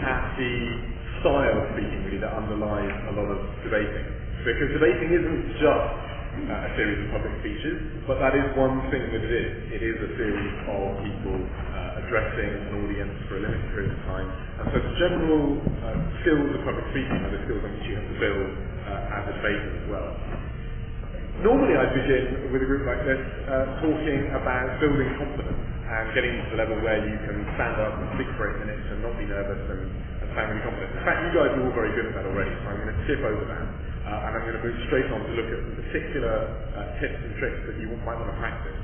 at the style of speaking really that underlies a lot of debating. Because debating isn't just a series of public speeches, but that is one thing that it is. It is a series of people addressing an audience for a limited period of time. And so the general skills of public speaking are the skills on which you have to build as a debater as well. Normally I begin with a group like this talking about building confidence and getting to the level where you can stand up and speak for 8 minutes and not be nervous and sound really confident. In fact, you guys are all very good at that already, so I'm going to skip over that and I'm going to move straight on to look at some particular tips and tricks that you might want to practice.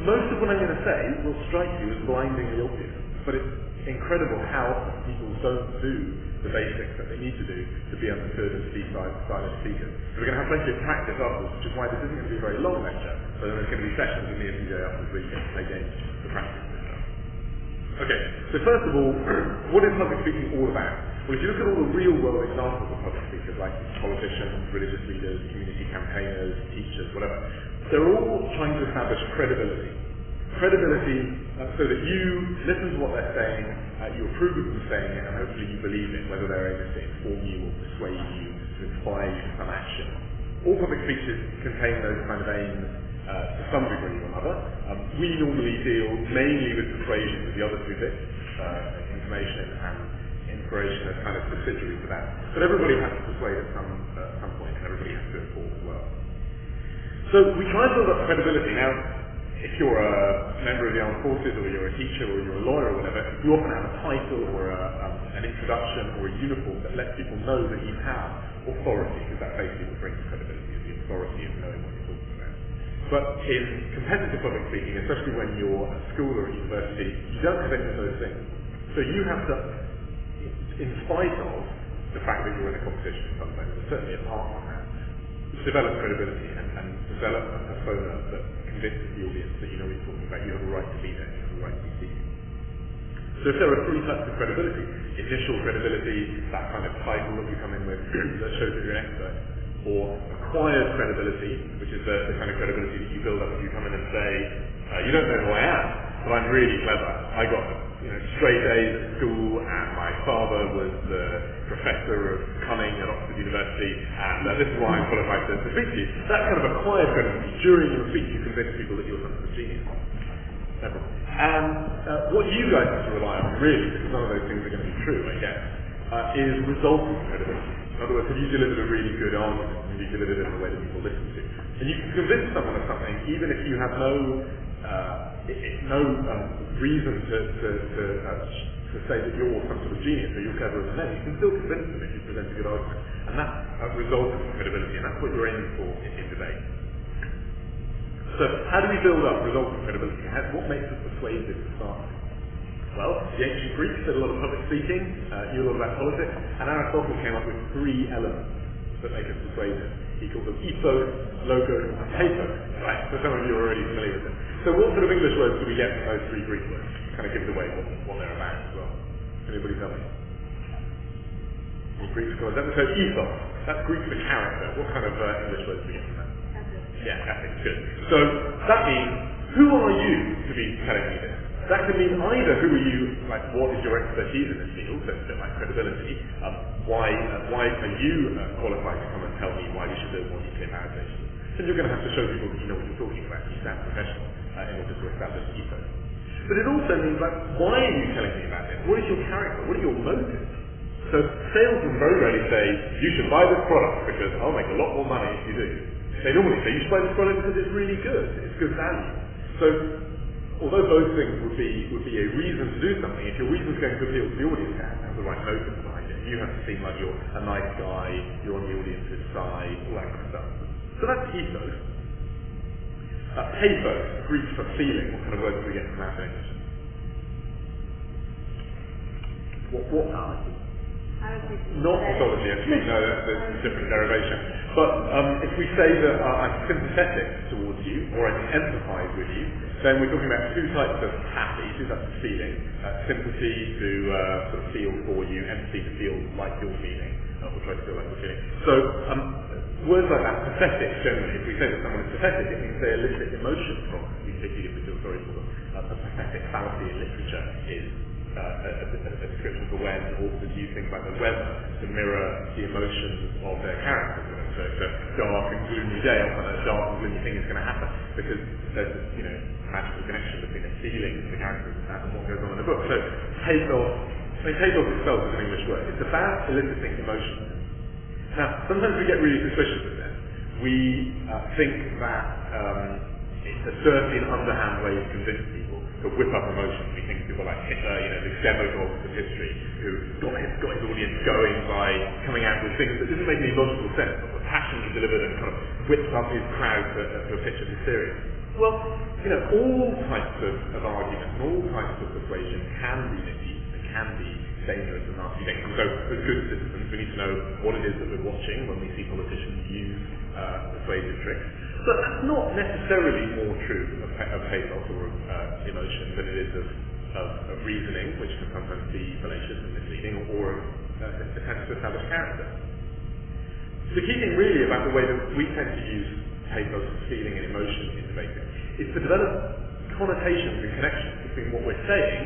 Most of what I'm going to say will strike you as blindingly obvious, but it's incredible how often people don't do the basics that they need to do to be understood as silent speakers. So we're going to have plenty of practice afterwards, which is why this isn't going to be a very long lecture, but then there's going to be sessions with me and DJ afterwards where you get to play games to practice this stuff. Okay, so first of all, what is public speaking all about? Well, if you look at all the real-world examples of public speakers, like politicians, religious leaders, community campaigners, teachers, whatever, they're all trying to establish credibility. Credibility so that you listen to what they're saying, you approve of them saying it, and hopefully you believe it, whether they're able to inform you or persuade you, to inspire you to some action. All public speeches contain those kind of aims to some degree or another. We normally deal mainly with persuasion with the other two bits, information and inspiration as kind of subsidiary to that. But everybody has to persuade at some point, and everybody has to inform as well. So we try and build up credibility. Now, if you're a member of the armed forces, or you're a teacher, or you're a lawyer, or whatever, you often have a title or an introduction or a uniform that lets people know that you have authority, because that basically what brings credibility, is the authority of knowing what you're talking about. But in competitive public speaking, especially when you're at school or at university, you don't have any of those things. So you have to, in spite of the fact that you're in a competition sometimes, there's certainly apart from that, develop credibility and develop a persona that convinces the audience that you know what you're talking about, you have a right to be there, you have a right to be speaking. So if there are 3 types of credibility: initial credibility, that kind of title that you come in with that shows that you're an expert, or acquired credibility, which is the kind of credibility that you build up if you come in and say, you don't know who I am, but I'm really clever. I got straight A's at school, and my father was the professor of cunning at Oxford University, and this is why I'm qualified to speak to you. That's kind of acquired credibility. During your speech, you convince people that you're some sort of genius. And what you guys have to rely on, really, because none of those things are going to be true, I guess, is resultant credibility. In other words, have you delivered a really good argument, have you delivered it in a way that people listen to? And you can convince someone of something even if you have no reason to say that you're some sort of genius or you're cleverer than them. You can still convince them if you present a good argument. And that's a result of credibility, and that's what you're aiming for in debate. So how do we build up resultant credibility? What makes us persuasive to start with? Well, the ancient Greeks did a lot of public speaking, knew a lot about politics, and Aristotle came up with 3 elements that make us persuasive. He called them ethos, logos, and pathos, right? So some of you are already familiar with them. So what sort of English words do we get from those 3 Greek words? Kind of gives away what they're about as well. Anybody tell me? Any Greek scholars? So ethos, that's Greek for character. What kind of English words do we get from that? Yeah, ethics, good. So that means, who are you to be telling me this? That could mean either who are you, like what is your expertise in this field, so it's a bit like credibility, why are you qualified to come and tell me why we should build more nuclear power stations? And you're going to have to show people that you know what you're talking about, you sound professional in order to establish ethos. But it also means, like, why are you telling me about this? What is your character? What are your motives? So salesmen very rarely say, you should buy this product because I'll make a lot more money if you do. They normally say, you should buy this product because it's really good, it's good value. So although both things would be a reason to do something, if your reason is going to appeal to the audience, you have to have the right motive behind it. You have to seem like you're a nice guy, you're on the audience's side, all that kind of stuff. So that's ethos. Pathos, Greek for feeling. What kind of words do we get from that in English? What? Not mythology, actually. No, that's a different derivation. But if we say that I'm sympathetic towards you, or I can empathise with you, then we're talking about 2 types of happy, 2 types of feeling. Sympathy to sort of feel for you, empathy to feel like you're feeling, or try to feel like you're feeling. So words like that, pathetic, generally, if we say that someone is pathetic, it means they elicit emotion from us. If we feel sorry for them. A pathetic fallacy in literature is a description for when authors use things like the weather to mirror the emotions of their characters. So it's a dark and gloomy day, often a dark and gloomy thing is going to happen because there's this, magical connection between the feelings of the characters and what goes on in the book. So pathos itself is an English word. It's about eliciting emotion. Now, sometimes we get really suspicious of this. We think that it's a dirty and underhand way to convince people to whip up emotions. We think people like Hitler, the demagogues of history, who got his audience going by coming out with things that didn't make any logical sense, but were passionately delivered and kind of whipped up his crowd to a pitch of hysteria. Well, all types of arguments and all types of persuasion can be naive, they can be dangerous and nasty things. And so, as good citizens, we need to know what it is that we're watching when we see politicians use persuasive tricks. But that's not necessarily more true of pathos or emotion than it is of reasoning, which can sometimes be fallacious and misleading, or attempts to establish character. The key thing really about the way that we tend to use pathos, feeling and emotion in debating is to develop connotations and connections between what we're saying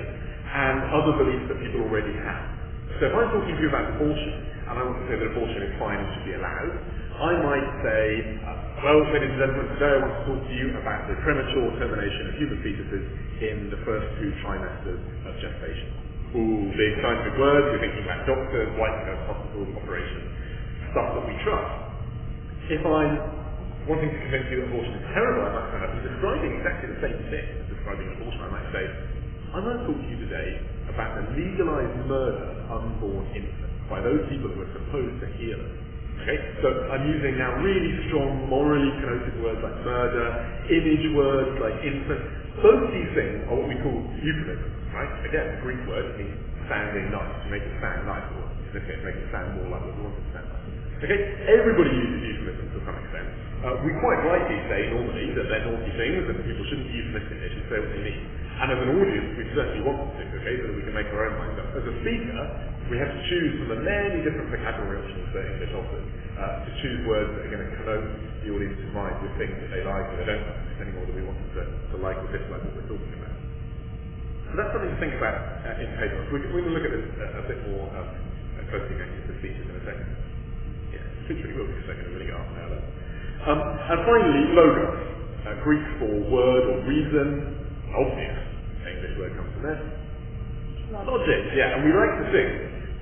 and other beliefs that people already have. So if I'm talking to you about abortion, and I want to say that abortion is fine and should be allowed, I might say, well, ladies and gentlemen, today I want to talk to you about the premature termination of human fetuses in the first 2 trimesters of gestation. Ooh, big scientific words, we're thinking about doctors, white coat hospitals, operations, stuff that we trust. If I'm wanting to convince you that abortion is terrible, I might stand up and describing exactly the same thing as describing abortion. I might say, I'm going to talk to you today about the legalized murder of unborn infants by those people who are supposed to hear them. Okay? So I'm using now really strong, morally connoted words like murder, image words like infant. Both these things are what we call euphemisms, right? Again, the Greek word means sounding nice, to make it sound nice, or in this case, make it sound more like what we want it to sound like. Okay? Everybody uses euphemisms to some extent. We quite rightly say normally that they're naughty things and people shouldn't be euphemistic, they should say what they mean. And as an audience, we certainly want to, okay, so that we can make our own minds up. As a speaker, we have to choose from the many different vocabulary options that English offers to choose words that are going to connote the audience's mind with things that they like or they don't like, depending on whether we want them to like or dislike what we're talking about. So that's something to think about in pathos. We can look at this a bit more closely against the speeches in a second. Yeah, it really will be a second, I'm going to get off now. And finally, logos, Greek for word or reason, obvious. English word comes from there. Logic, yeah, and we like to think,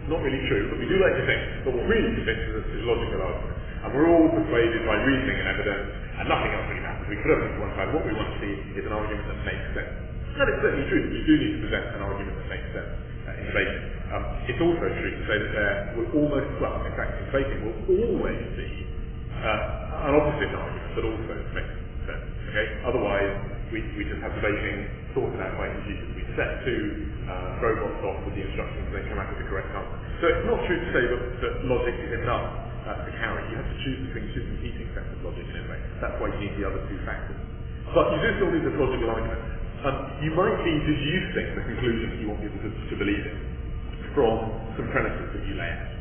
not really true, but we do like to think, but what really convinces us is logical argument. And we're all persuaded by reasoning and evidence, and nothing else really matters. We put everything to one side. What we want to see is an argument that makes sense. And it's certainly true that you do need to present an argument that makes sense in debating. It's also true to say that there will almost, well, in fact, in debating will always be an opposite argument that also makes sense. Okay? Otherwise, we just have debating sorted out by computers. We set 2 robots off with the instructions and they come out with the correct answer. So it's not true to say that logic is enough to carry. You have to choose between 2 competing sets of logic in a way. That's why you need the other 2 factors. But you do still need this logical argument. You might be deducing the conclusion that you want people to believe in from some premises that you lay out.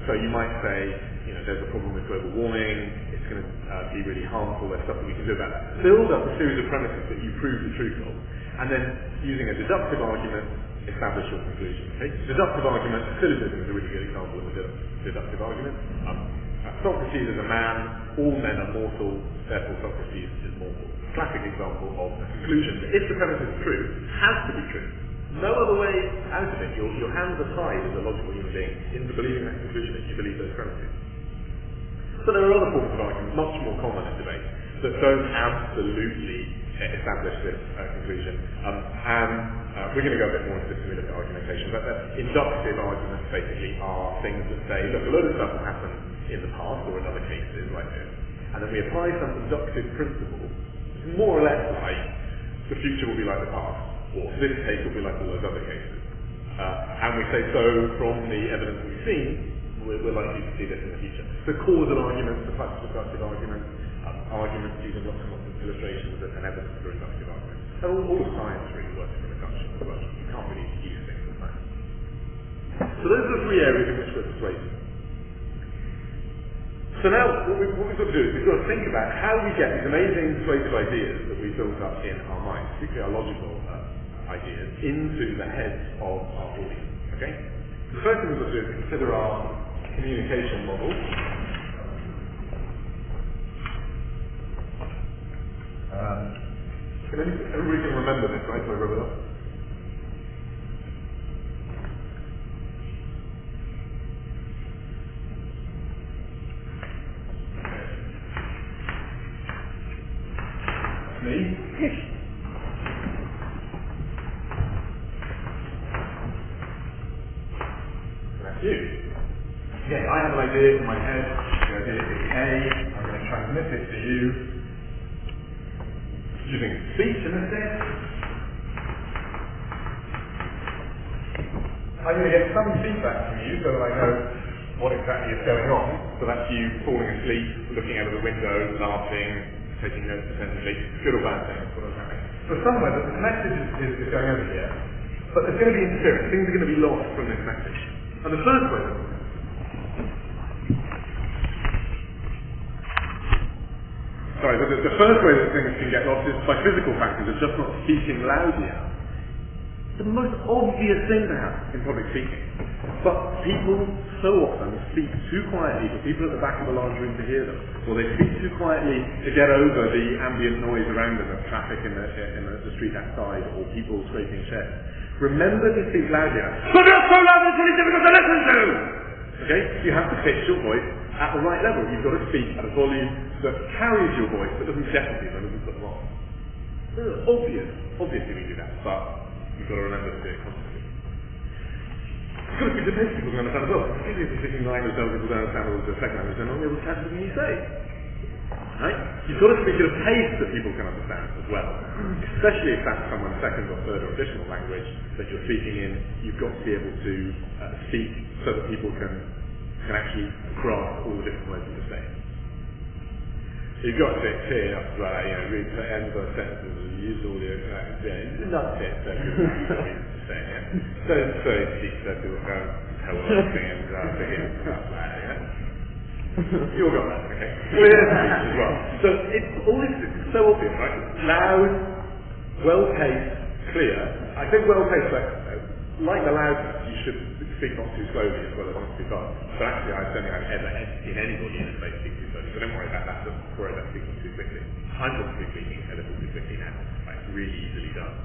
So you might say, there's a problem with global warming, it's going to be really harmful, there's stuff that we can do about that. Build up a series of premises that you prove the truth of, and then using a deductive argument, establish your conclusion. Okay? Deductive argument, syllogism is a really good example of a deductive argument. Socrates is a man, all men are mortal, therefore Socrates is mortal. Classic example of a conclusion that, if the premise is true, has to be true. No other way out of it. Your hands are tied as a logical human being into believing that conclusion if you believe those premises. So there are other forms of argument, much more common in debate, that don't absolutely establish this conclusion. We're going to go a bit more into this when we look at argumentation, but inductive arguments basically are things that say, look, a load of stuff will happen in the past or in other cases like this, and then we apply some inductive principle, more or less like the future will be like the past, or this case will be like all those other cases. And we say so from the evidence that we've seen, we're likely to see this in the future. The causal arguments, the deductive arguments, arguments using lots and lots of illustrations and evidence for inductive arguments. And all science really works from induction as well. You can't really use things as science. So those are the 3 areas in which we're persuaded. So now, what we've got to do is we've got to think about how we get these amazing persuasive ideas that we've built up in our minds, particularly our logical ideas into the heads of our audience. Okay? The first thing we've got to do is consider our communication model. Everybody can remember this, right? So I wrote it up. Me. That's you. Okay, I have an idea in my head. The idea is A. I'm going to transmit it to you using speech in this case. I'm going to get some feedback from you so that I know what exactly is going on. So that's you falling asleep, looking out of the window, laughing, taking notes attentively. Good or bad thing, that's what I'm having. So somewhere the message is going over here, but there's going to be interference. Things are going to be lost from this message. And the first way the first way that things can get lost is by physical factors of just not speaking loudly enough. It's the most obvious thing to happen in public speaking. But people so often speak too quietly for people at the back of the large room to hear them. Or they speak too quietly to get over the ambient noise around them of traffic in the street outside or people scraping chairs. Remember to speak loudly enough. But not so loud it's really difficult to listen to! Okay? You have to pitch your voice at the right level. You've got to speak at a volume that carries your voice but doesn't deafen people and doesn't put them off. Obviously we do that, but you've got to remember to do it constantly. You've got to speak to most people who understand as well. Particularly if you're speaking language that people don't understand or to a second language, they're not able to catch everything you say. Right? You've got to speak at a pace that people can understand as well. Especially if that's someone's second or third or additional language that you're speaking in, you've got to be able to speak so that people can actually grasp all the different words that you're saying. You've got to clear up, right, read the end of the sentences, use all the not it, so you're saying, yeah. Don't speak so people can't tell what I'm saying to him, stuff like that, yeah. You all got that, okay? Clear speech as well. So it's all this is so obvious, right? Loud, well-paced, clear. I think well-paced, like the loudness, you should speak not too slowly as well as not too fast. But actually, I don't think I've ever seen anybody in a space speak too slowly. So don't worry about that. Don't worry about speaking too quickly. I'm probably speaking a little too quickly now. It's really easily done.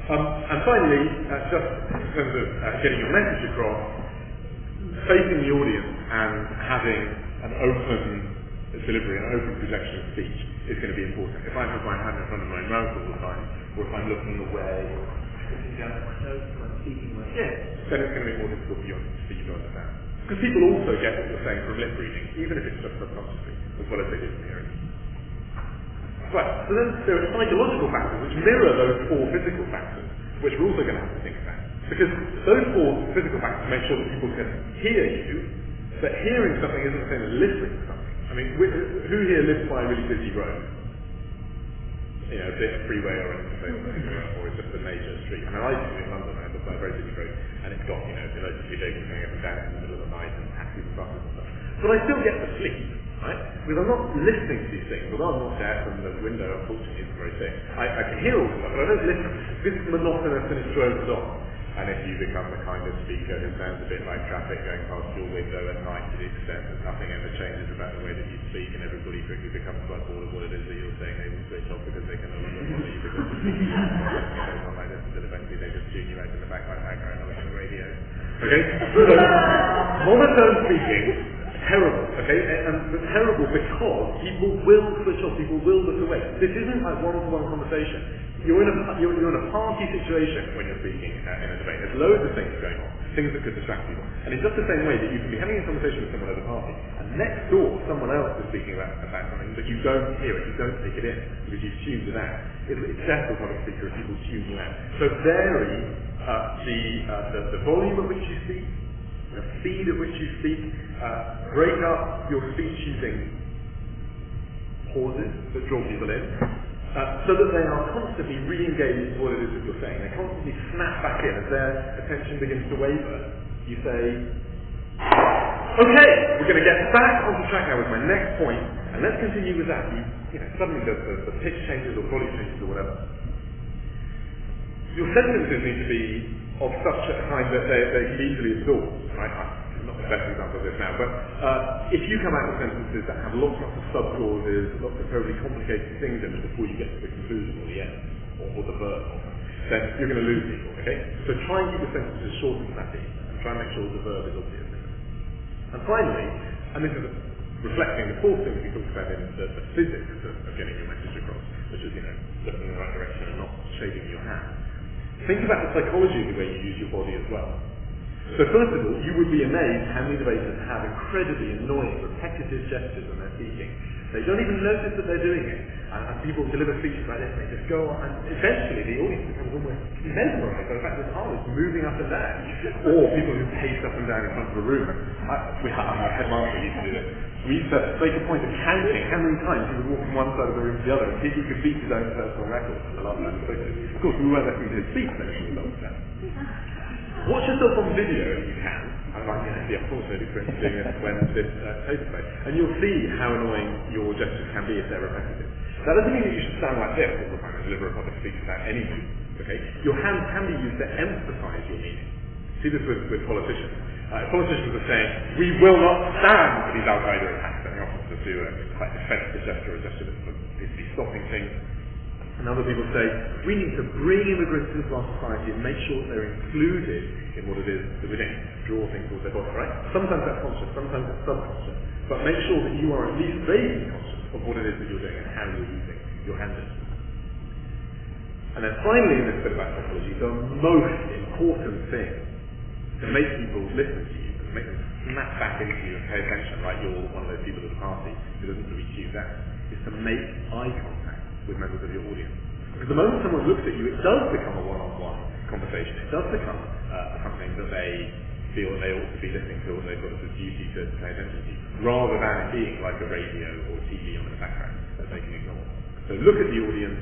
And finally, just in terms of getting your message across, facing the audience and having an open delivery, an open projection of speech is going to be important. If I have my hand in front of my mouth all the time, or if I'm looking away, looking down at my nose and I'm speaking like this, then it's going to be more difficult for you to understand. Because people also get what you're saying from lip reading, even if it's just subconsciously, as well as they do from hearing. Right, so then there are psychological factors which mirror those four physical factors, which we're also going to have to think about. Because those four physical factors make sure that people can hear you, but hearing something isn't the same as listening to something. I mean, who here lives by a really busy road? You know, a bit of freeway or anything, or it's just a major street. I mean, I live in London, I live by a very busy road, and it's got, loads of vehicles going up and down in the middle of the night, and taxis and buses and stuff. But I still get to sleep, right? Because I'm not listening to these things, although I'm not deaf and the window, unfortunately, isn't very thick. I can hear all the stuff, but I don't listen. This is monotonous and it drones on. And if you become the kind of speaker who sounds a bit like traffic going past your window at night to the extent that nothing ever changes about the way that you speak and everybody quickly becomes quite bored of what it is that you're saying, they will switch off because they can no longer follow you because it goes on like this until eventually they just tune you out in the background like on the radio. Okay? So, monotone speaking, terrible, okay? And terrible because people will switch off, people will look away. This isn't like one-to-one conversation. You're in a party situation when you're speaking in a debate. There's loads of things going on, things that could distract people. And in just the same way that you can be having a conversation with someone at a party, and next door someone else is speaking about something, but you don't hear it, you don't take it in, because you've tuned it out. It's death for public speaker if people tune you out. So vary the volume at which you speak, the speed at which you speak, break up your speech using pauses that draw people in, so that they are constantly re-engaged with what it is that you're saying. They constantly snap back in as their attention begins to waver. You say, okay, we're going to get back onto track now with my next point, and let's continue with that. Suddenly the pitch changes or volume changes or whatever. Your sentences need to be of such a kind that they can be easily absorbed, right? I'm not the best example of this now, but if you come out with sentences that have lots of sub-clauses, lots of terribly complicated things in them before you get to the conclusion or the end, or the verb, then you're going to lose people, okay? So try and keep the sentences short and snappy, and try and make sure the verb is obvious. And finally, and this is reflecting the fourth thing we talked about in the physics of getting your message across, which is, looking in the right direction and not shading your hand. Think about the psychology of the way you use your body as well. So first of all, you would be amazed how many debaters have incredibly annoying, repetitive gestures when they're speaking. They don't even notice that they're doing it. And people deliver speeches like this, and they just go on, and eventually the audience becomes almost mesmerized by the fact that this arm is moving up and down. Or people who pace up and down in front of a room. Our headmaster used to do this. We used to make a point of counting how many times he would walk from one side of the room to the other, and see if he could beat his own personal record for the last time he spoke to. Of course, we weren't listening to his speech, then we results then. Watch yourself on video if you can. I might have the unfortunate experience of doing this when this takes place. And you'll see how annoying your gestures can be if they're repetitive. That doesn't mean that you should sound like this all the time and deliver a public speech without any meaning. Okay? Your hands can be used to emphasize your meaning. See this with politicians. Politicians are saying, we will not stand for these Al-Qaeda attacks. And they often just do a quite defensive gesture, a gesture that is be stopping things. And other people say, we need to bring immigrants into our society and make sure that they're included in what it is that we're doing. Draw things towards their body, right? Sometimes that's conscious, sometimes it's subconscious. But make sure that you are at least vaguely conscious of what it is that you're doing and how you're using your hand gestures. And then finally in this bit about psychology, the most important thing to make people listen to you, to make them snap back into you and pay attention, right? You're one of those people at the party who doesn't really choose that, is to make eye contact with members of your audience. Because the moment someone looks at you, it does become a one-on-one conversation. It does become something that they feel that they ought to be listening to, or they've got a duty to pay attention to, rather than it being like a radio or TV on in the background that they can ignore. So look at the audience,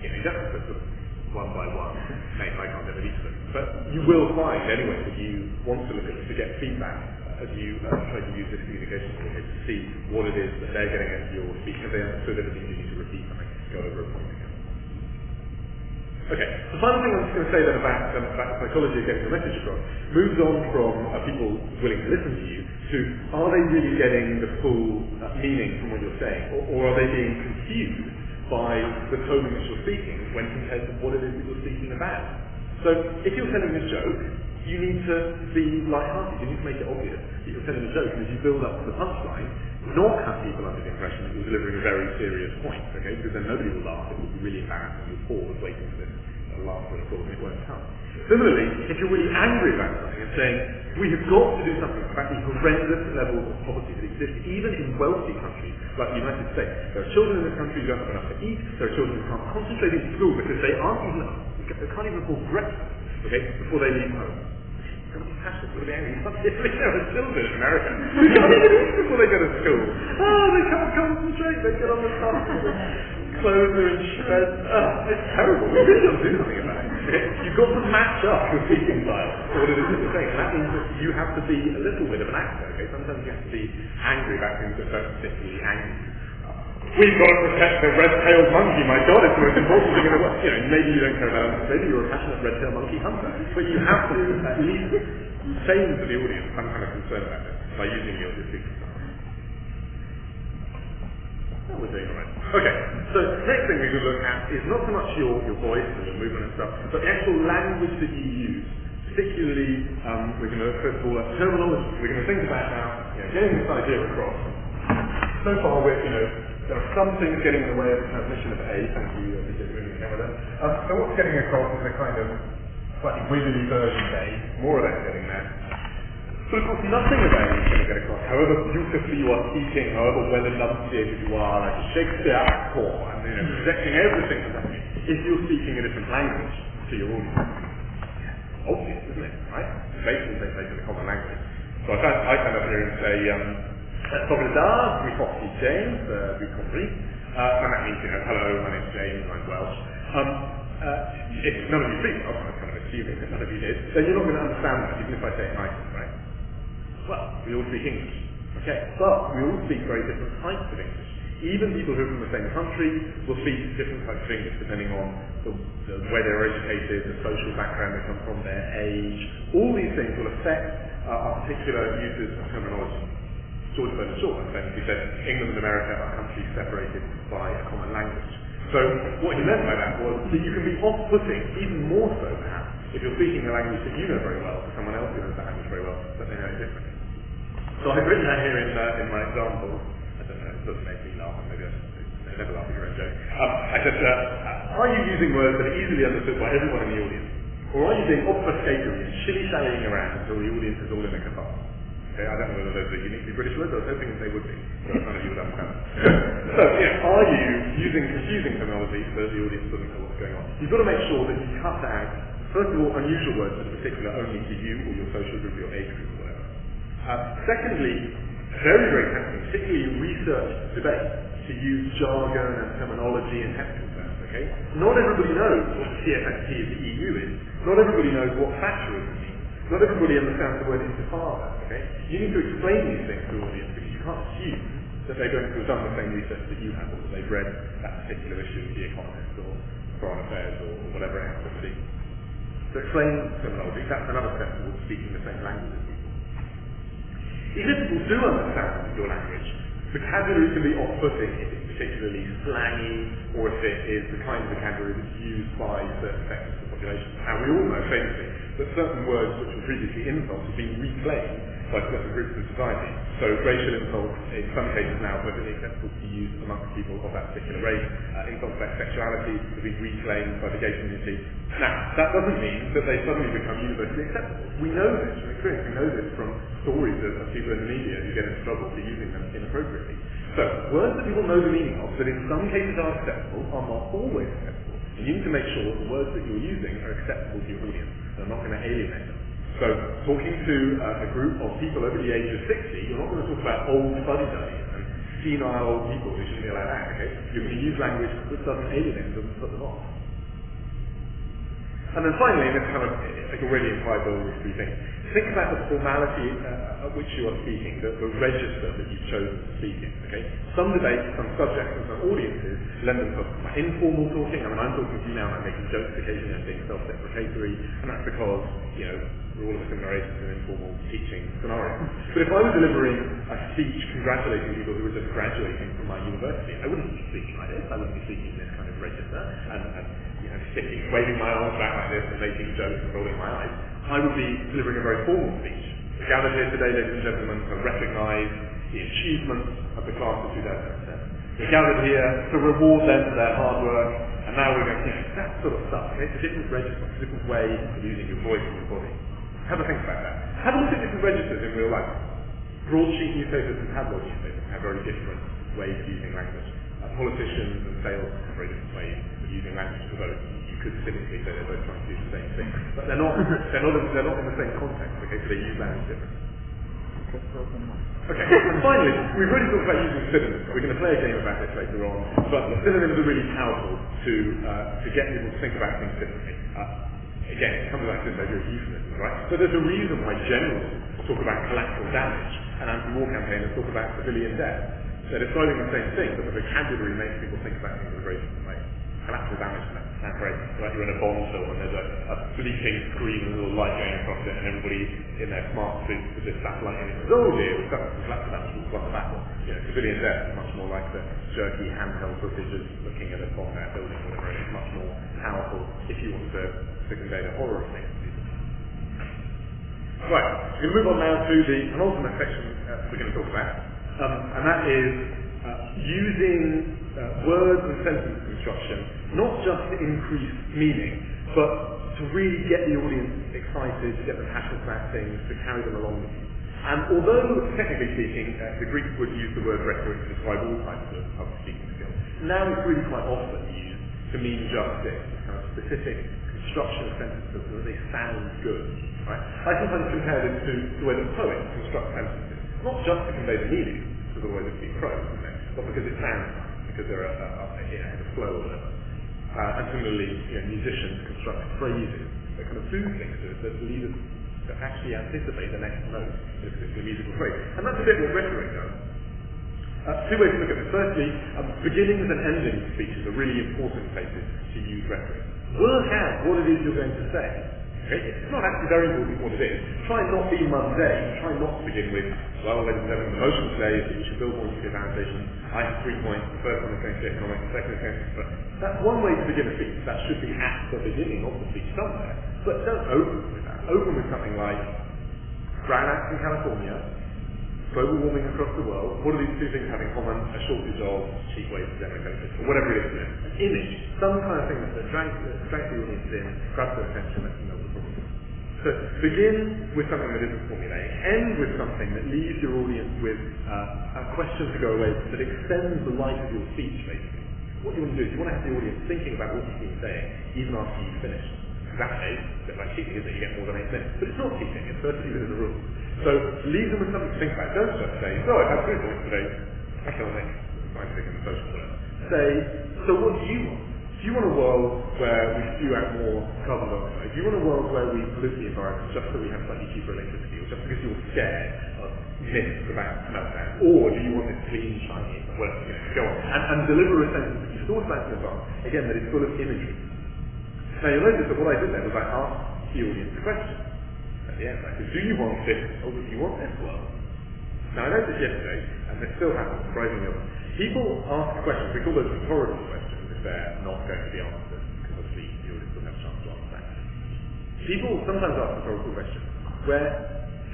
you don't have to sort of one by one make eye contact with each of them, but you will find anyway that you want to look at to get feedback as you try to use this communication tool to see what it is that they're getting at your speech. Have they understood everything you need to repeat something, go over a point again? Okay, the final thing I'm just going to say then about the psychology of getting the message across moves on from people willing to listen to you to are they really getting the full meaning from what you're saying, or are they being confused by the tone in which you're speaking when compared to what it is that you're speaking about? So if you're telling a joke, you need to be light-hearted. You need to make it obvious that you're telling a joke, and as you build up to the punchline, not have people under the impression that you're delivering a very serious point, okay? Because then nobody will laugh. It will be really embarrassing. You'll pause waiting for this laugh and applause, and it won't come. Similarly, if you're really angry about something and saying, we have got to do something about the horrendous levels of poverty that exist even in wealthy countries like the United States. There are children in this country who don't have enough to eat. There are children who can't concentrate in school because they can't even afford breakfast, okay, before they leave home. Passionate, sort of angry. There are children in America who can't even eat before they go to school. Oh, they can't concentrate. They get on the bus. Clothes are in shreds. Oh, it's terrible. We really got to do something about it. Okay? You've got to match up your speaking style to what it is that you're saying. And that means that you have to be a little bit of an actor. Okay? Sometimes you have to be angry about things that don't particularly angry. We've got to protect the red-tailed monkey, my God, it's the most important thing in the world. Maybe you don't care about it, maybe you're a passionate red-tailed monkey hunter, but you have to at least say to the audience some kind of concern about it by using your speaking style. Oh, we're doing alright. Okay, so next thing we can look at is not so much your voice and your movement and stuff, but the actual language that you use. Particularly, we're going to look first of all at terminology. We're going to think about now, getting this idea across. So far, there are some things getting in the way of the transmission of A. Thank you, moving the camera there. So what's getting across is a kind of slightly wiggly version of A. More of that getting there. But of course, nothing of A is going to get across. However beautifully you are speaking, however well enunciated you are, like a Shakespeare actor, and projecting everything from that, if you're speaking a different language to your audience. Obvious, isn't it? Right? Basically, they take in a common language. So I stand up here and say, Proprietà, we coffee James, we compris. And that means, hello, my name's James, I'm Welsh. If none of you speak Welsh, I'm kind of assuming that none of you did, then you're not going to understand that, even if I say it nicely, right? Well, we all speak English, okay? But we all speak very different types of English. Even people who are from the same country will speak different types of English depending on the way they're educated, the social background they come from, their age. All these things will affect our particular uses of terminology. George Bernard Shaw famously said, England and America are countries separated by a common language. So what he meant by that was that you can be off-putting, even more so perhaps, if you're speaking a language that you know very well to someone else who knows that language very well, but they know it differently. So I've written that here in my example. I don't know, it doesn't make me laugh, maybe I never laugh at your own joke. I said, are you using words that are easily understood by everyone in the audience? Or are you being obfuscatory and shilly-shallying around until the audience is all in a cacophony? Okay, I don't know whether those are uniquely British words, I was hoping that they would be, but none of you would understand. So, are you using confusing terminology so that the audience doesn't know what's going on? You've got to make sure that you cut out, first of all, unusual words that are particular only to you or your social group, your age group, or whatever. Secondly, very, very tempting, particularly in research debate, to use jargon and terminology and technical terms, okay? Not everybody knows what the CFSP of the EU is. Not everybody knows what factorism means. Not everybody understands the word intifada, okay? You need to explain these things to the audience because you can't assume that they're going to have done the same research that you have or that they've read that particular issue of The Economist or Foreign Affairs or whatever it happens to be. So explain terminology, that's another step towards speaking the same language as people. Even if people do understand your language, vocabulary can be off-putting if it's particularly slangy or if it is the kind of vocabulary that's used by certain sectors of the population. Now we all know famously that certain words which were previously insults have been reclaimed by certain groups in society. So racial insults in some cases now are perfectly acceptable to use amongst people of that particular race. Insults about sexuality have been reclaimed by the gay community. Now, that doesn't mean that they suddenly become universally acceptable. We know this from experience. We know this from stories of people in the media who get into trouble for using them inappropriately. So, words that people know the meaning of, that in some cases are acceptable, are not always acceptable. And you need to make sure that the words that you're using are acceptable to your audience. They're not going to alienate them. So, talking to a group of people over the age of 60, you're not going to talk about old fuddy-duddies and senile people who shouldn't be allowed out, okay? You're going to use language that doesn't alienate them, doesn't put them off. And then finally, and this kind of already implies all these three things, think about the formality at which you are speaking, the register that you've chosen to speak in, okay? Some debates, some subjects, and some audiences lend themselves to my informal talking. I mean, I'm talking to you now and I'm making jokes occasionally and being self-deprecatory, and that's because, we're all of a similar age in an informal teaching scenario. But if I was delivering a speech congratulating people who were just graduating from my university, I wouldn't be speaking like this. I wouldn't be speaking in this kind of register and waving my arms back like this and making jokes and rolling my eyes. I would be delivering a very formal speech. We're gathered here today, ladies and gentlemen, to recognise the achievements of the class of 2007. We're gathered here to reward them for their hard work, and now we're going to, that sort of stuff. Okay? It's a different register, it's a different way of using your voice and your body. Have a think about that. Have a look at different registers in real life. Broadsheet newspapers and tabloid newspapers have very different ways of using language. Politicians and sales have very different ways of using language, although you could cynically say they're both trying to do the same thing. But they're not in the same context, okay, so they use language differently. Okay, and finally, we've already talked about using synonyms. We're going to play a game about this later on, but synonyms are really powerful to get people to think about things differently. Again, it comes back to this idea of euphemism, right? So there's a reason why generals talk about collateral damage and anti-war campaigners talk about civilian death. They're describing the same thing, but the vocabulary makes people think about things in a very different way. Collateral damage sounds great. Like you're in a Bond film and there's a bleeping screen and a little light going across it and everybody in their smart suits with this satellite in it says, oh dear, we've got some collateral damage, we've won the battle. Civilian death is much more like the jerky handheld footage of looking at a bomb out building or whatever. It's much more powerful if you want to convey the horror of things. Right, we're going to move on now to the penultimate section we're going to talk about. And that is using words and sentence construction, not just to increase meaning, but to really get the audience excited, to get them passionate about things, to carry them along with you. And although, technically speaking, the Greeks would use the word rhetoric to describe all types of public speaking skills, now it's really quite often used to mean just this, kind of specific construction of sentences so that they sound good. Right? I sometimes compare this to the way that poets construct sentences. Not just to convey the meaning, because otherwise it'd be prose, isn't it? But because it sounds nice, because they're a flow or whatever. And similarly, musicians construct phrases that kind of do things to us that lead us to actually anticipate the next note in a particular musical phrase. And that's a bit what rhetoric does. Two ways to look at this. Firstly, beginnings and endings of speeches are really important places to use rhetoric. Work out what it is you're going to say. Okay? It's not actually very important what it is. Try and not be mundane. Try not to begin with, well, ladies and gentlemen, the motion today is that you should build more nuclear power stations. I have 3 points. The first one is going to be economic, the second is going to be... That's one way to begin a speech. That should be at the beginning of the speech somewhere. But don't open with that. Open with something like, Grand Acts in California, global warming across the world, what do these two things have in common? A shortage of cheap ways to generate benefits, or whatever it is. An image, some kind of thing that drags the audience in, grabs their attention, lets them know the problem. So begin with something that isn't formulaic, end with something that leaves your audience with a question to go away with, that extends the life of your speech, basically. What you want to do is you want to have the audience thinking about what you've been saying, even after you've finished. In that case, a bit like cheating, isn't it? You get more than 8 minutes. But it's not cheating, it's perfectly within the rules. So leave them with something to think about. Don't just say, so I've had 3 points today, economic, scientific and social, whatever. Say, so what do you want? Do you want a world where we spew out more carbon dioxide? Do you want a world where we pollute the environment just so we have slightly cheaper electricity, or just because you're scared of myths about meltdown? Or do you want this clean, shiny, whatever, go on. And deliver a sentence that you've thought about in advance, again, that is full of imagery. Now you'll notice that what I did there was I asked the audience a question. At the end, I said, do you want this, or do you want this world? Now I noticed yesterday, and this still happens, surprisingly often, people ask questions, we call those rhetorical questions if they're not going to be answered, because obviously the audience will have a chance to answer that. People sometimes ask rhetorical questions where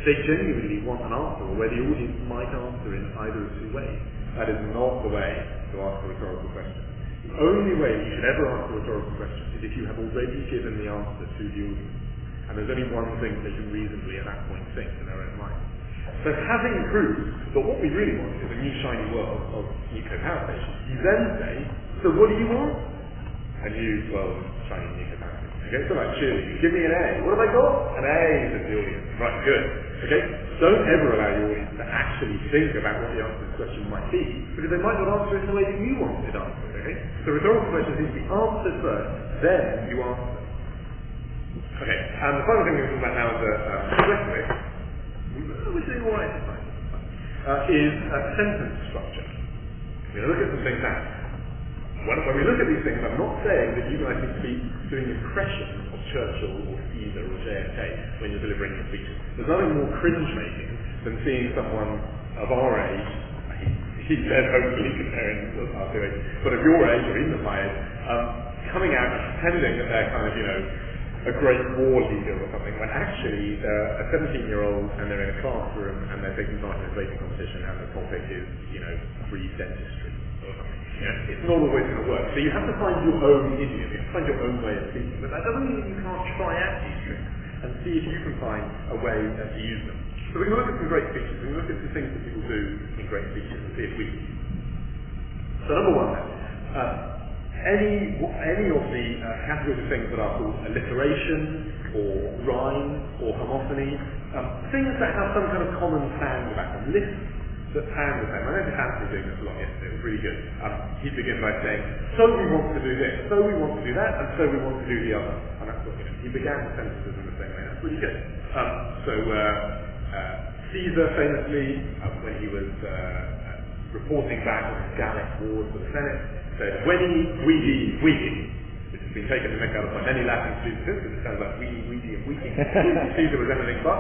they genuinely want an answer, or where the audience might answer in either of 2 ways. That is not the way to ask a rhetorical question. The only way you should ever ask a rhetorical question is if you have already given the answer to the audience. And there's only one thing they can reasonably at that point think in their own mind. So having proved that what we really want is a new shiny world of nuclear power stations, you then say, so what do you want? A new world of shiny nuclear power stations. Okay, so like cheerleading, give me an A. What have I got? An A, says the audience. Right, good. Okay, don't ever allow your audience to actually think about what the answer to this question might be, because they might not answer it in the way that you want it answered. Okay, so rhetorical questions need to be answered first, then you answer them. Okay, and the final thing we're talking about now is rhetoric, we're doing all right this time, is sentence structure. We're going to look at some things now. When we look at these things, I'm not saying that you guys need to be doing impressions of Churchill or Caesar or JFK when you're delivering your speeches. There's nothing more cringe-making than seeing someone of our age, he said hopefully comparing us to age, but of your age or even of my age, coming out and pretending that they're kind of, a great war leader or something, when actually they're a 17-year-old and they're in a classroom and they're taking part in a debating competition and the topic is, free dentistry or something. It's not always going to work. So you have to find your own idiom, you have to find your own way of speaking. But that doesn't mean that you can't try out these tricks and see if you can find a way to use them. So we're going to look at some great speeches. We're going to look at some things that people do in great speeches and see if we can use them. So number one, any of the categories of things that are called alliteration, or rhyme, or homophony, things that have some kind of common sound about them, lists that sound the same. I know Anthony doing this a lot yesterday, it was really good. He'd begin by saying, so we want to do this, so we want to do that, and so we want to do the other. And that's what, he began the sentences in the same way. That's really good. Caesar famously, when he was reporting back on his Gallic wars for the Senate, said, Veni, Vidi, Vidi. This has been taken to make out of by many Latin students, because it sounds like Vidi, Vidi, and Vidi. Caesar was anything but.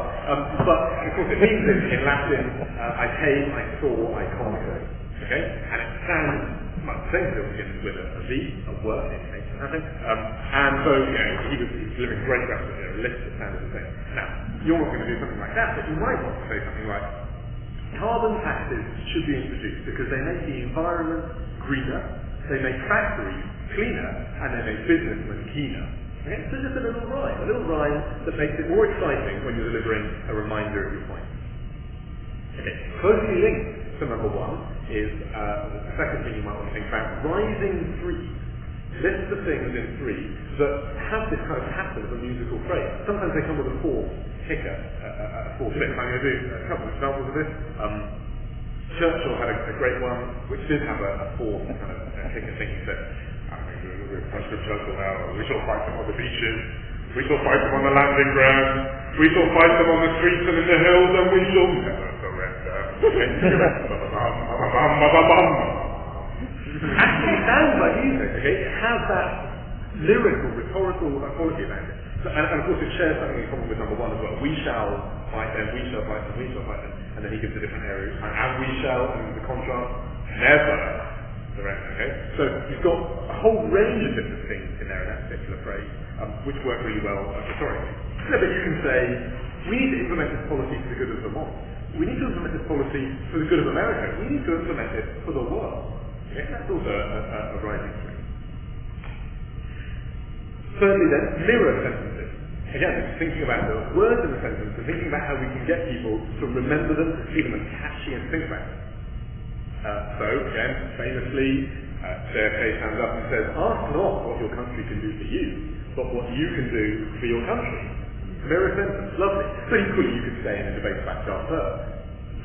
But, of course, it means in Latin, I came, I saw, I conquered. Okay? And it sounds much the same, it begins with a V, a word, it makes it happen. And so, he was delivering great graphics, a list that sounded the same. Now, you're not going to do something like that, but you might want to say something like, carbon taxes should be introduced because they make the environment greener, they make factories cleaner, and they make businessmen keener. Okay? So just a little rhyme that makes it more exciting when you're delivering a reminder of your point. Okay, closely linked to number one is the second thing you might want to think about, rising threes. Lists of things in three that have this kind of pattern of a musical phrase. Sometimes they come with a fourth kicker, a fourth lift. I'm going to do a couple of examples of this. Churchill had a great one, which did have a fourth kind of kicker thing. He said, we're Churchill now, we shall fight them on the beaches, we shall fight them on the landing ground, we shall fight them on the streets and in the hills, and we shall never surrender. Actually, it sounds like music, okay? It has that lyrical, rhetorical quality about it. So, and of course it shares something in common with number one as well. We shall fight them, we shall fight them, we shall fight them. And then he gives a different area. And we shall, and the contrast, never the rest, okay? So you've got a whole range of different things in there in that particular phrase, which work really well rhetorically. No, but you can say, we need to implement this policy for the good of Vermont. We need to implement this policy for the good of America. We need to implement it for the world. Okay? That's also a rising thing. Thirdly then, mirror sentences. Again, thinking about the words in the sentence and thinking about how we can get people to remember them, to see them as catchy and think about them. So, again, famously, JFK stands up and says, ask not what your country can do for you, but what you can do for your country. Mirror sentence, lovely. But equally, you could say in a debate about Darfur,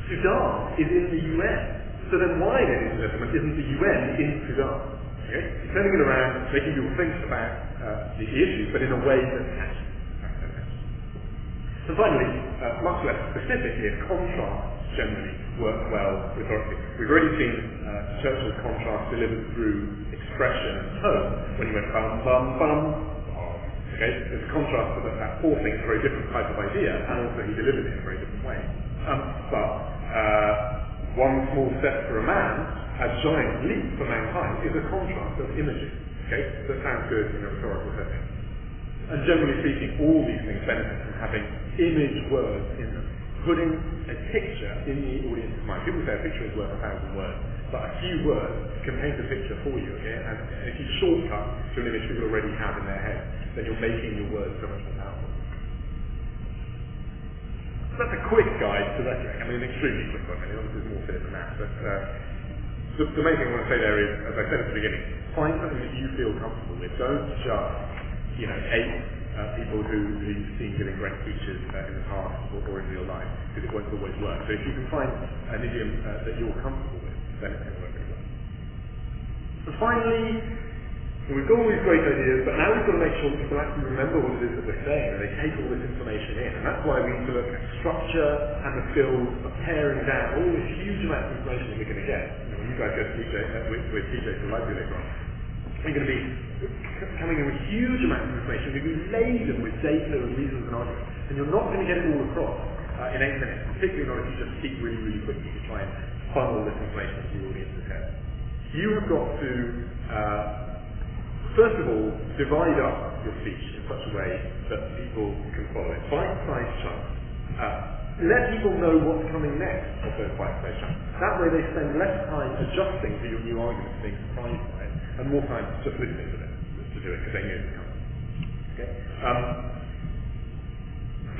Sudan is in the UN. So then why, ladies and gentlemen, isn't the UN in Sudan? Okay? Turning it around, making people think about the issue, but in a way that's catchy. So finally, much less specific here, contrasts generally work well rhetorically. We've already seen Churchill's contrast delivered through expression and tone when he went bum, bum, bum. Okay? There's a contrast to that forcing a very different type of idea, and also he delivered it in a very different way. But one small step for a man, a giant leap for mankind, is a contrast of images. Okay? That sounds good in a rhetorical setting. And generally speaking, all these things benefit from having image words in them, putting a picture in the audience's mind. People say a picture is worth 1,000 words, but a few words can paint a picture for you, okay? And if you shortcut to an image people already have in their head, then you're making your words so much more powerful. So that's a quick guide to rhetoric. I mean, an extremely quick one. I mean, obviously there's more to it than that, but the main thing I want to say there is, as I said at the beginning, find something that you feel comfortable with. Don't just hate people who you've seen giving great speeches in the past or in real life, because it won't always work. So if you can find an idiom that you're comfortable with, then it can work really well. So finally, we've got all these great ideas, but now we've got to make sure that people actually remember what it is that we're saying, and they take all this information in. And that's why we need to look at structure and the skills of paring down all this huge amount of information that we're going to get. When you guys go to with TJ to the library later on, we're going to be coming in with huge amounts of information. We're going to be laden with data and reasons and arguments, and you're not going to get it all across in 8 minutes, particularly not if you just speak really, really quickly to try and funnel this information into the audience's head. You have got to, first of all, divide up your speech in such a way that people can follow it. Bite-sized chunks. Let people know what's coming next of those bite-sized chunks. That way they spend less time adjusting to your new arguments, being surprised by it, and more time just listening to them, to do it, because they know it's coming. Okay?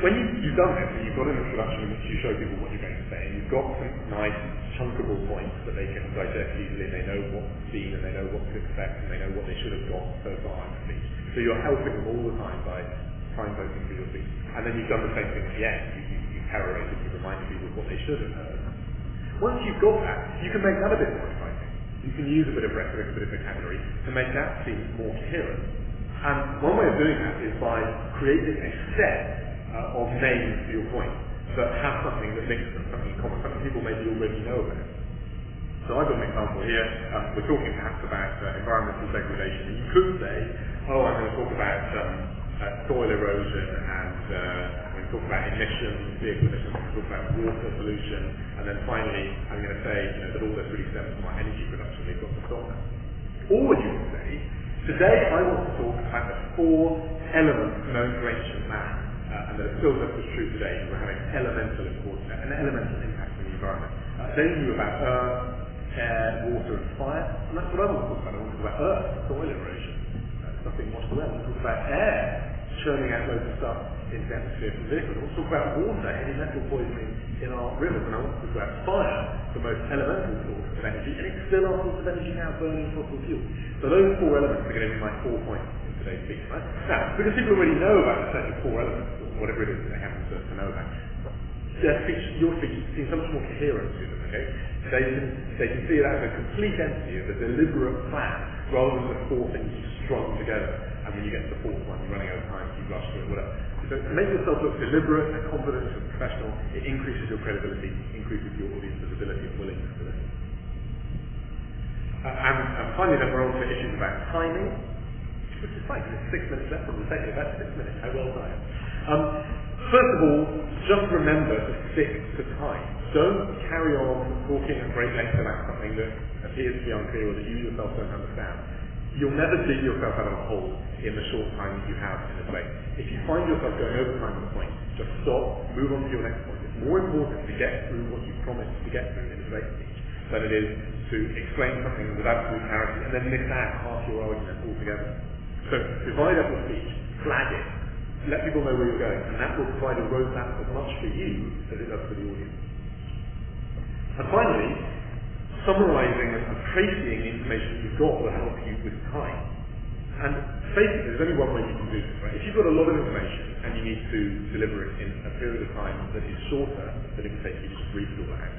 When you've done this, and you've got an introduction in which you show people what you're going to say, and you've got some nice chunkable points that they can digest easily, and they know what's seen, and they know what to expect, and they know what they should have got so far in the speech. So you're helping them all the time by signposting through your speech. And then you've done the same thing at the end. You perorated, you reminded people of what they should have heard. Once you've got that, you can make that a bit more exciting. You can use a bit of rhetoric, a bit of vocabulary to make that seem more coherent. And one way of doing that is by creating a set of names to your point that have something that links them, something in common, something people maybe already know about. So I've got an example here. We're talking perhaps about environmental degradation. And you could say, I'm going to talk about soil erosion, and I'm going to talk about emissions, vehicle emissions, I'm going to talk about water pollution, and then finally I'm going to say that all this really stems from our energy production. We've got to stop that. Or you can say, today I want to talk about the 4 elements known to ancient man. And that it still just as true today, we're having an elemental impact on the environment. They knew about earth, air, water and fire, and that's what I want to talk about. I want to talk about earth, soil erosion. There's nothing much to that. I want to talk about air, churning out loads of stuff into the atmosphere from vehicles. I want to talk about water, heavy metal poisoning in our rivers, and I want to talk about fire, the most elemental source of energy, and it's still our source of energy now, burning fossil fuels. So those 4 elements are going to be my 4 points in today's speech. Right? Now, because people already know about the set of 4 elements, whatever it is that they happen to know about, your speech seems so much more coherent to them, okay? They can see it as a complete entity, as a deliberate plan, rather than the 4 things strung together, and when you get to the 4th one, you're running out of time, you rush through it, whatever. So to make yourself look deliberate and confident and professional, it increases your credibility, increases your audience visibility and willingness to listen. And finally then we're on to issues about timing, which is fine, because it's 6 minutes left, and we'll take about 6 minutes, how well timed. First of all, just remember to stick to time. Don't carry on talking at great length about something that appears to be unclear or that you yourself don't understand. You'll never dig yourself out of a hole in the short time that you have in a debate. If you find yourself going over time on a point, just stop, move on to your next point. It's more important to get through what you promised to get through in a debate speech than it is to explain something with absolute clarity and then miss out half your argument altogether. So divide up your speech, flag it, let people know where you're going, and that will provide a roadmap as much for you as it does for the audience. And finally, summarising and tracing the information that you've got will help you with time. And basically, there's only one way you can do this, right? If you've got a lot of information and you need to deliver it in a period of time that is shorter than it would take you to just read it all out,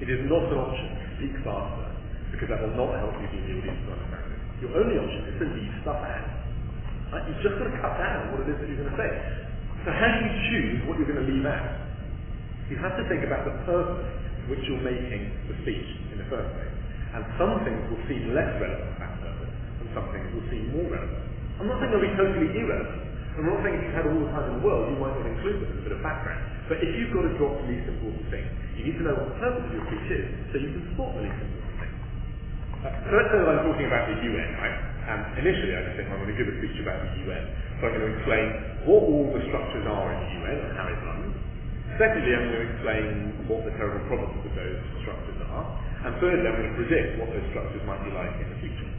it is not an option to speak faster, because that will not help you in the audience to understand it. Your only option is to leave stuff out. Right? You've just got to cut down what it is that you're going to say. So how do you choose what you're going to leave out? You have to think about the purpose which you're making the speech in the first place. And some things will seem less relevant to that purpose, and some things will seem more relevant. I'm not saying they'll be totally irrelevant. I'm not saying if you had all the time in the world, you might not include them as a bit of background. But if you've got to drop the least important thing, you need to know what the purpose of your speech is, so you can spot the least important thing. So let's say that I'm talking about the UN, right? And initially I just think I'm going to give a speech about the UN. So I'm going to explain what all the structures are in the UN and how it runs. Secondly, I'm going to explain what the terrible problems with those structures are. And thirdly, I'm going to predict what those structures might be like in the future.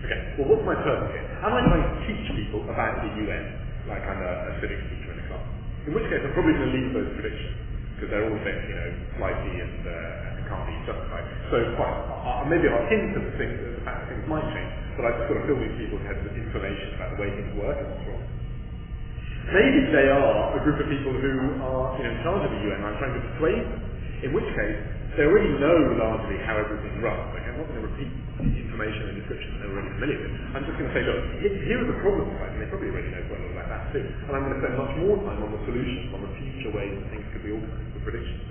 Okay, well what's my purpose here? Am I trying to teach people about the UN, like I'm a civics teacher in a class? In which case I'm probably going to leave those predictions, because they're all a bit, flighty and can't be justified. So fine, maybe I'll hint at the fact that things might change, but I've just got to fill these people's heads with information about the way things work and what's wrong. Maybe they are a group of people who are in charge of the UN and I'm trying to persuade them, in which case they already know largely how everything runs. Like, I'm not going to repeat the information and description that they're already familiar with. I'm just going to say, look, here are the problems, right? And they probably already know quite a lot about that too. And I'm going to spend much more time on the solutions, on the future ways that things could be organised, the predictions.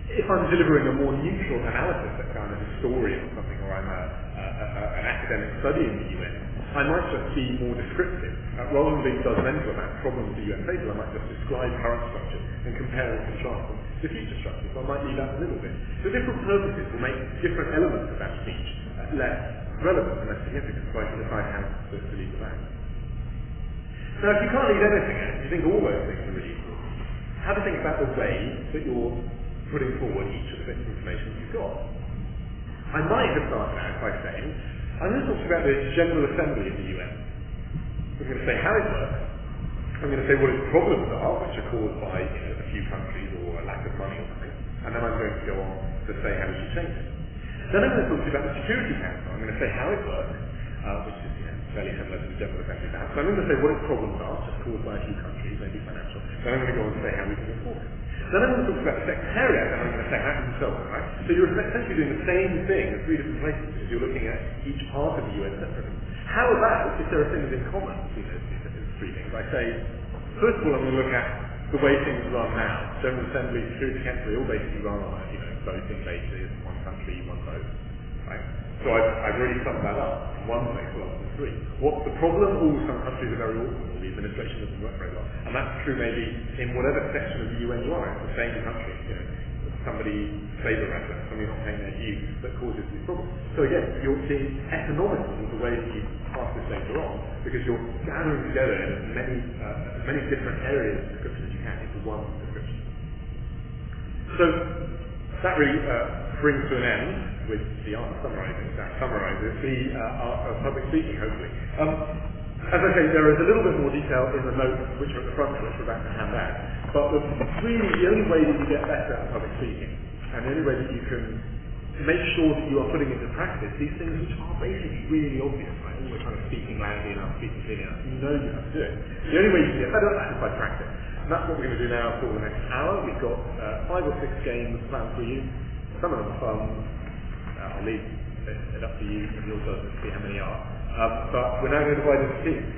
If I'm delivering a more neutral analysis, like I'm a historian or something, or I'm an academic studying the UN, I might just be more descriptive. Rather than being judgmental about problems the UN faces, I might just describe current structures and compare and contrast them to future structures. So I might leave out a little bit. So different purposes will make different elements of that speech less relevant and less significant, so I can decide how to leave them out. Now, if you can't leave anything out, you think all those things are really important, have to think about the way that you're putting forward each of the bits of information you've got. I might have started out by saying, I'm going to talk about the General Assembly of the UN. I'm going to say how it works. I'm going to say what its problems are, which are caused by a few countries or a lack of money or something. And then I'm going to go on to say how we should change it. Then I'm going to talk to you about the Security Council. I'm going to say how it works, which is fairly similar to the General Assembly perhaps. So I'm going to say what its problems are, just caused by a few countries, maybe financial. Then I'm going to go on to say how we can enforce it. Then I'm going to talk about the Secretariat, and I'm going to say how and so on, right? So you're essentially doing the same thing at three different places, because you're looking at each part of the UN separately. How about if there are things in common between those three things? I say, first of all, I'm going to look at the way things run now. General Assembly, Security Council, they all basically run on a voting basis, one country, one vote, right? So I've already summed that up in one place rather than three. What's the problem? Some countries are very awkward, or the administration doesn't work very well. And that's true maybe in whatever section of the UN you are in, the same country. Somebody favour reference, somebody not paying their dues, that causes these problems. So again, you're seeing economically the way that you pass this data on, because you're gathering together as many different areas of description as you can into one description. So that really brings to an end with the art of summarising. That summarizes the art of public speaking, hopefully. As I say, there is a little bit more detail in the notes which are at the front, which we're about to hand out. But really, the only way that you get better at public speaking, and the only way that you can make sure that you are putting into practice these things which are basically really obvious, right? All the kind of speaking loudly enough, speaking clearly enough, you know you have to do it. The only way you can get better at that is by practice. And that's what we're going to do now for the next hour. We've got 5 or 6 games planned for you. Some of them are fun. I'll leave it up to you and your judgment to see how many are. But we're now going to divide into teams.